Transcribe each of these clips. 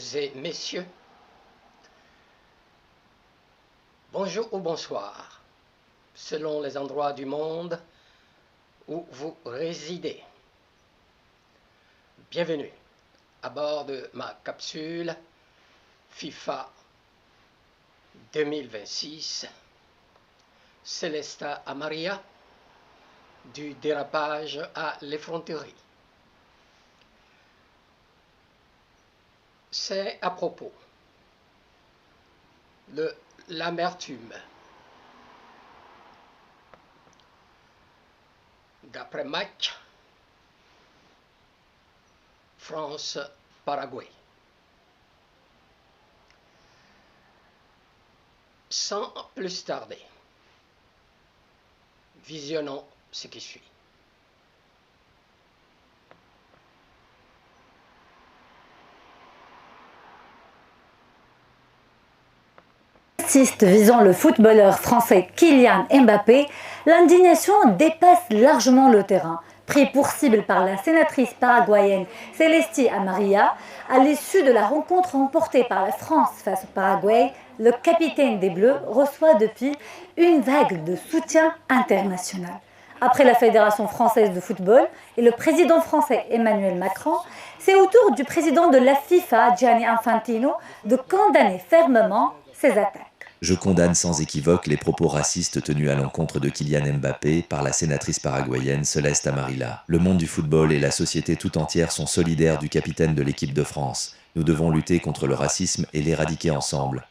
Et messieurs, bonjour ou bonsoir, selon les endroits du monde où vous résidez. Bienvenue à bord de ma capsule FIFA 2026, Célesta à Maria, du dérapage à l'effronterie. C'est à propos de l'amertume. D'après-match, France-Paraguay. Sans plus tarder, visionnons ce qui suit. Visant le footballeur français Kylian Mbappé, l'indignation dépasse largement le terrain. Pris pour cible par la sénatrice paraguayenne Celesti Amaria, à l'issue de la rencontre remportée par la France face au Paraguay, le capitaine des Bleus reçoit depuis une vague de soutien international. Après la Fédération française de football et le président français Emmanuel Macron, c'est au tour du président de la FIFA, Gianni Infantino, de condamner fermement ces attaques. Je condamne sans équivoque les propos racistes tenus à l'encontre de Kylian Mbappé par la sénatrice paraguayenne Celeste Amarilla. Le monde du football et la société tout entière sont solidaires du capitaine de l'équipe de France. Nous devons lutter contre le racisme et l'éradiquer ensemble.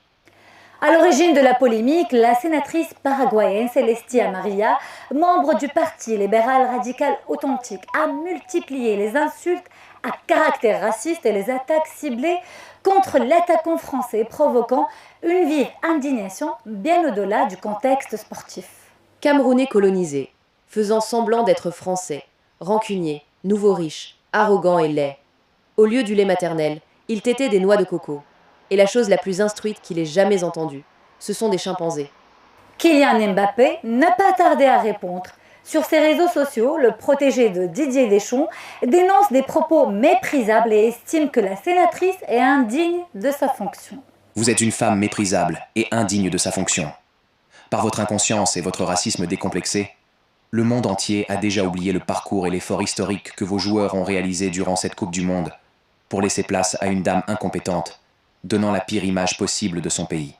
À l'origine de la polémique, la sénatrice paraguayenne Celesti Amaria, membre du Parti libéral radical authentique, a multiplié les insultes à caractère raciste et les attaques ciblées contre l'attaquant français, provoquant une vive indignation bien au-delà du contexte sportif. Camerounais colonisé, faisant semblant d'être français, rancunier, nouveau riche, arrogant et laid. Au lieu du lait maternel, il tétait des noix de coco. Et la chose la plus instruite qu'il ait jamais entendue, ce sont des chimpanzés. Kylian Mbappé n'a pas tardé à répondre. Sur ses réseaux sociaux, le protégé de Didier Deschamps dénonce des propos méprisables et estime que la sénatrice est indigne de sa fonction. Vous êtes une femme méprisable et indigne de sa fonction. Par votre inconscience et votre racisme décomplexé, le monde entier a déjà oublié le parcours et l'effort historique que vos joueurs ont réalisé durant cette Coupe du Monde pour laisser place à une dame incompétente, donnant la pire image possible de son pays.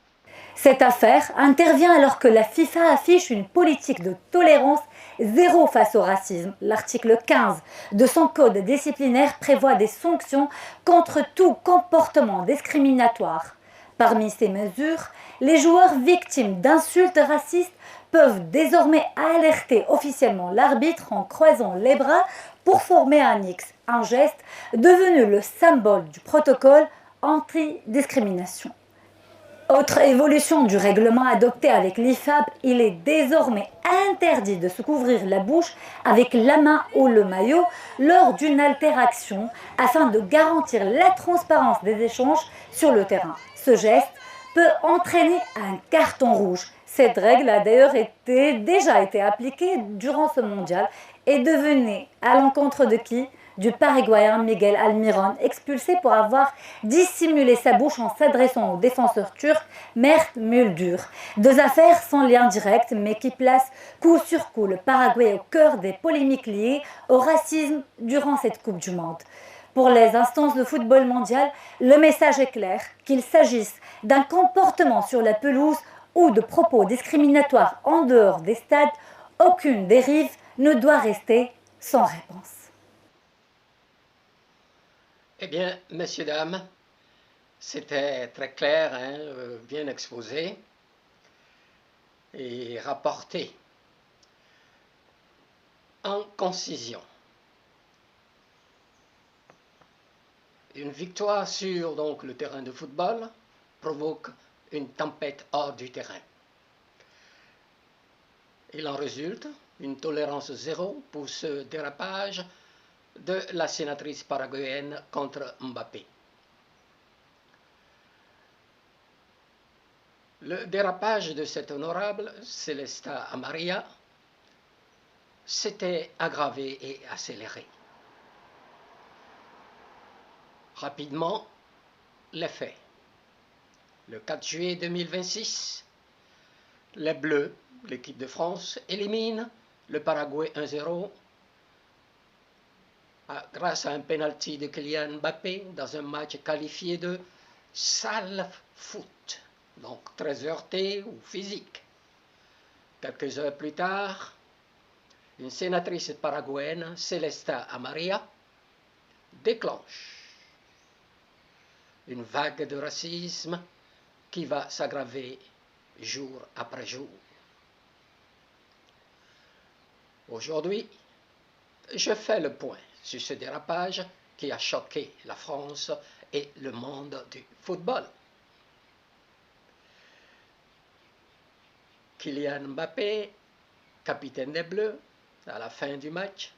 Cette affaire intervient alors que la FIFA affiche une politique de tolérance zéro face au racisme. L'article 15 de son code disciplinaire prévoit des sanctions contre tout comportement discriminatoire. Parmi ces mesures, les joueurs victimes d'insultes racistes peuvent désormais alerter officiellement l'arbitre en croisant les bras pour former un X, un geste devenu le symbole du protocole anti-discrimination. Autre évolution du règlement adopté avec l'IFAB, il est désormais interdit de se couvrir la bouche avec la main ou le maillot lors d'une altération afin de garantir la transparence des échanges sur le terrain. Ce geste peut entraîner un carton rouge. Cette règle a d'ailleurs déjà été appliquée durant ce mondial et devenait à l'encontre de qui ? Du Paraguayen Miguel Almirón, expulsé pour avoir dissimulé sa bouche en s'adressant au défenseur turc Mert Müldür. Deux affaires sans lien direct, mais qui placent coup sur coup le Paraguay au cœur des polémiques liées au racisme durant cette Coupe du Monde. Pour les instances de football mondial, le message est clair, qu'il s'agisse d'un comportement sur la pelouse ou de propos discriminatoires en dehors des stades, aucune dérive ne doit rester sans réponse. Eh bien, messieurs, dames, c'était très clair, bien exposé et rapporté en concision. Une victoire sur donc, le terrain de football provoque une tempête hors du terrain. Il en résulte une tolérance zéro pour ce dérapage de la sénatrice paraguayenne contre Mbappé. Le dérapage de cette honorable Celesta Amaria s'était aggravé et accéléré. Rapidement, les faits. Le 4 juillet 2026, les Bleus, l'équipe de France, élimine le Paraguay 1-0 grâce à un penalty de Kylian Mbappé dans un match qualifié de sale foot, donc très heurté ou physique. Quelques heures plus tard, une sénatrice paraguayenne, Celesta Amaria, déclenche une vague de racisme qui va s'aggraver jour après jour. Aujourd'hui, je fais le point sur ce dérapage qui a choqué la France et le monde du football. Kylian Mbappé, capitaine des Bleus, à la fin du match,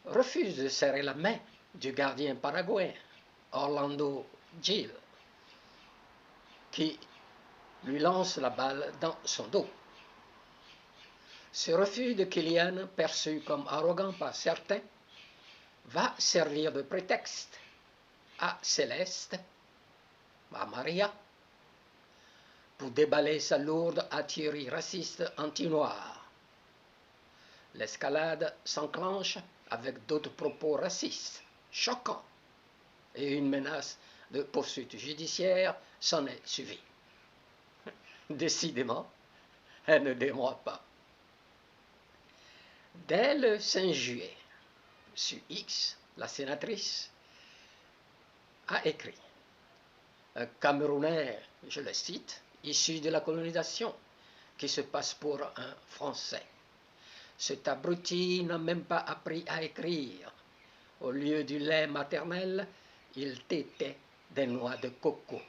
refuse de serrer la main du gardien paraguayen, Orlando Gil, qui lui lance la balle dans son dos. Ce refus de Kylian, perçu comme arrogant par certains, va servir de prétexte à Céleste, à Maria, pour déballer sa lourde artillerie raciste anti-noire. L'escalade s'enclenche avec d'autres propos racistes, choquants, et une menace de poursuite judiciaire s'en est suivie. Décidément, elle ne démord pas. Dès le 5 juillet, sur X, la sénatrice a écrit « Un Camerounais, je le cite, issu de la colonisation, qui se passe pour un Français. Cet abruti n'a même pas appris à écrire. Au lieu du lait maternel, il tétait des noix de coco.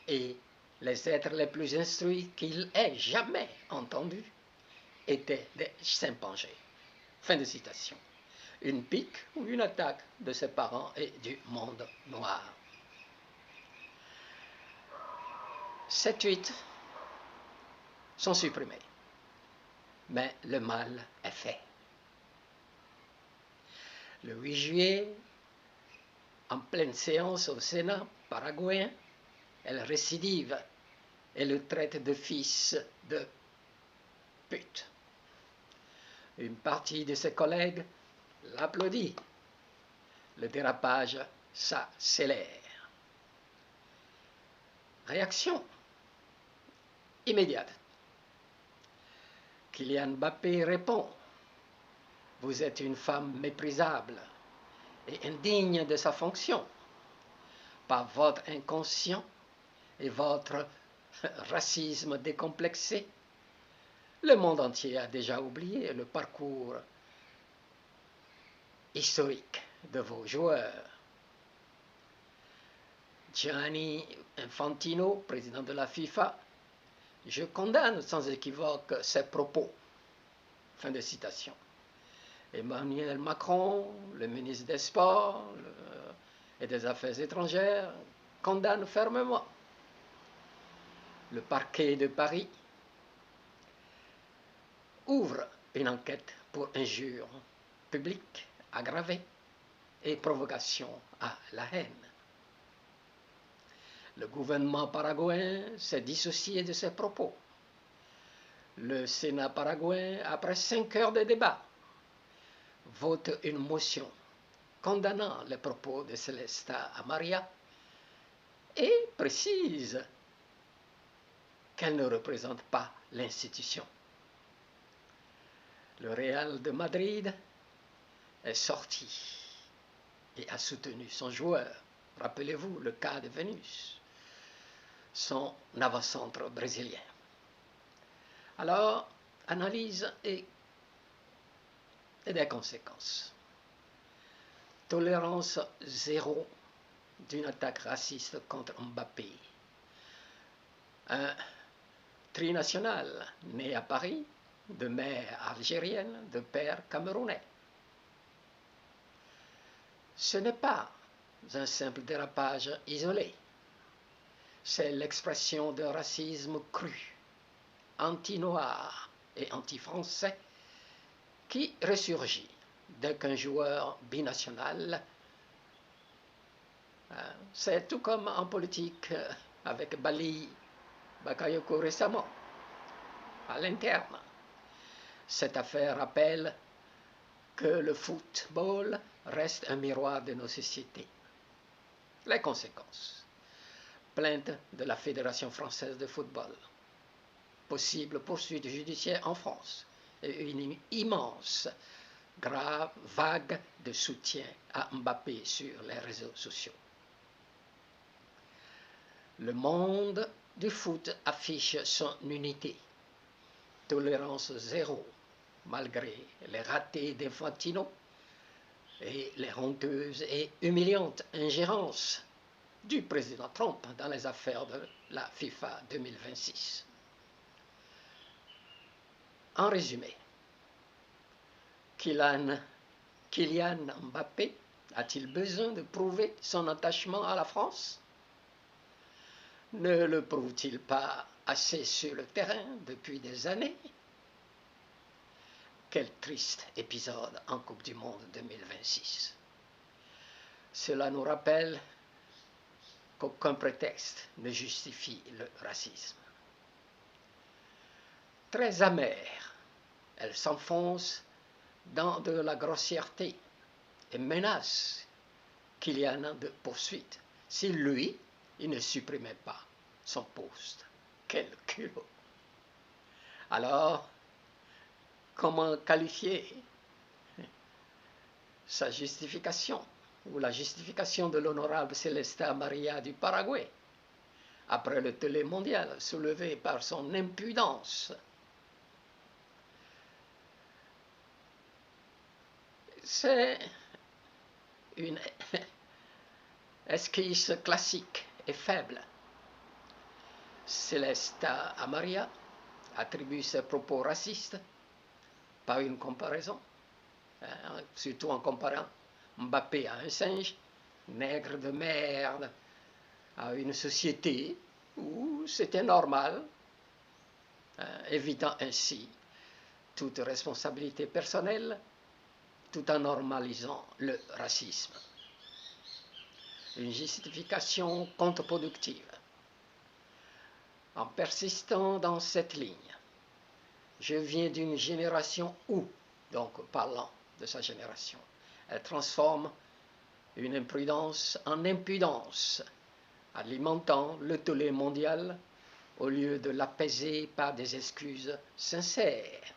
Et les êtres les plus instruits qu'il ait jamais entendus étaient des chimpanzés. » Fin de citation. Une pique ou une attaque de ses parents et du monde noir. Ces tweets sont supprimés, mais le mal est fait. Le 8 juillet, en pleine séance au Sénat paraguayen, elle récidive et le traite de fils de pute. Une partie de ses collègues l'applaudit. Le dérapage s'accélère. Réaction immédiate. Kylian Mbappé répond « Vous êtes une femme méprisable et indigne de sa fonction. Par votre inconscient et votre racisme décomplexé, le monde entier a déjà oublié le parcours historique de vos joueurs. Gianni Infantino, président de la FIFA, je condamne sans équivoque ces propos. Fin de citation. Emmanuel Macron, le ministre des Sports et des Affaires étrangères, condamne fermement. Le parquet de Paris ouvre une enquête pour injure publique aggravée et provocation à la haine. Le gouvernement paraguayen s'est dissocié de ces propos. Le Sénat paraguayen, après 5 heures de débat, vote une motion condamnant les propos de Celesta Amaria et précise qu'elle ne représente pas l'institution. Le Real de Madrid est sorti et a soutenu son joueur. Rappelez-vous le cas de Vénus, son avant-centre brésilien. Alors, analyse et des conséquences. Tolérance zéro d'une attaque raciste contre Mbappé. Un trinational né à Paris, de mère algérienne, de père camerounais. Ce n'est pas un simple dérapage isolé. C'est l'expression d'un racisme cru, anti-noir et anti-français qui ressurgit dès qu'un joueur binational C'est tout comme en politique avec Bali Bakayoko récemment, à l'interne. Cette affaire rappelle que le football reste un miroir de nos sociétés. Les conséquences. Plainte de la Fédération française de football. Possible poursuite judiciaire en France. Et une immense, grave vague de soutien à Mbappé sur les réseaux sociaux. Le monde du foot affiche son unité. Tolérance zéro, malgré les ratés d'Infantino et les honteuses et humiliantes ingérences du président Trump dans les affaires de la FIFA 2026. En résumé, Kylian Mbappé a-t-il besoin de prouver son attachement à la France? Ne le prouve-t-il pas assez sur le terrain depuis des années? Quel triste épisode en Coupe du Monde 2026. Cela nous rappelle qu'aucun prétexte ne justifie le racisme. Très amère, elle s'enfonce dans de la grossièreté et menace Kylian de poursuite si lui, il ne supprimait pas son poste. Quel culot! Alors, comment qualifier sa justification ou la justification de l'honorable Celesta Maria du Paraguay après le tollé mondial soulevé par son impudence? C'est une esquisse classique et faible. Celesta Amaria attribue ses propos racistes par une comparaison, surtout en comparant Mbappé à un singe, nègre de merde, à une société où c'était normal, évitant ainsi toute responsabilité personnelle, tout en normalisant le racisme. Une justification contre-productive. En persistant dans cette ligne, je viens d'une génération où, donc parlant de sa génération, elle transforme une imprudence en impudence, alimentant le tollé mondial au lieu de l'apaiser par des excuses sincères.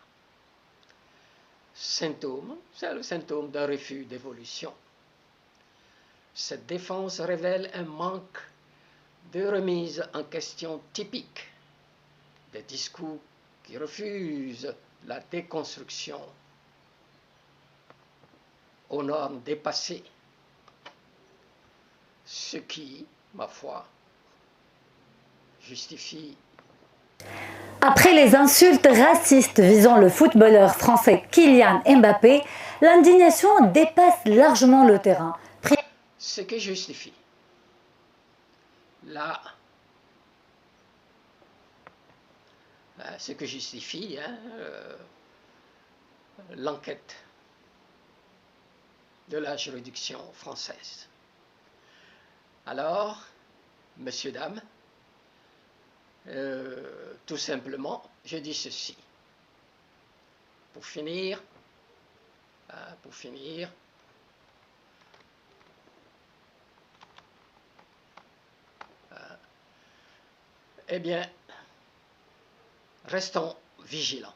Symptôme, c'est le symptôme d'un refus d'évolution. Cette défense révèle un manque de remise en question typique des discours qui refusent la déconstruction aux normes dépassées, ce qui, ma foi, justifie. Après les insultes racistes visant le footballeur français Kylian Mbappé, l'indignation dépasse largement le terrain. Ce qui justifie l'enquête de la juridiction française. Alors, messieurs, dames, tout simplement, je dis ceci. Pour finir, eh bien, restons vigilants.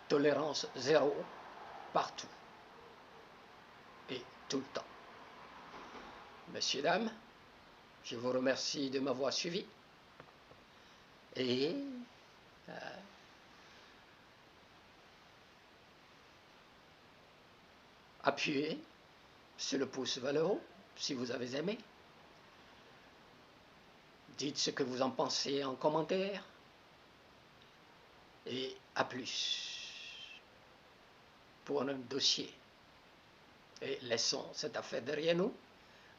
Tolérance zéro partout et tout le temps. Messieurs, dames, je vous remercie de m'avoir suivi et appuyez sur le pouce vers le haut si vous avez aimé. Dites ce que vous en pensez en commentaire. Et à plus pour un dossier. Et laissons cette affaire derrière nous,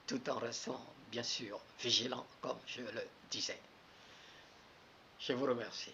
tout en restant, bien sûr, vigilants, comme je le disais. Je vous remercie.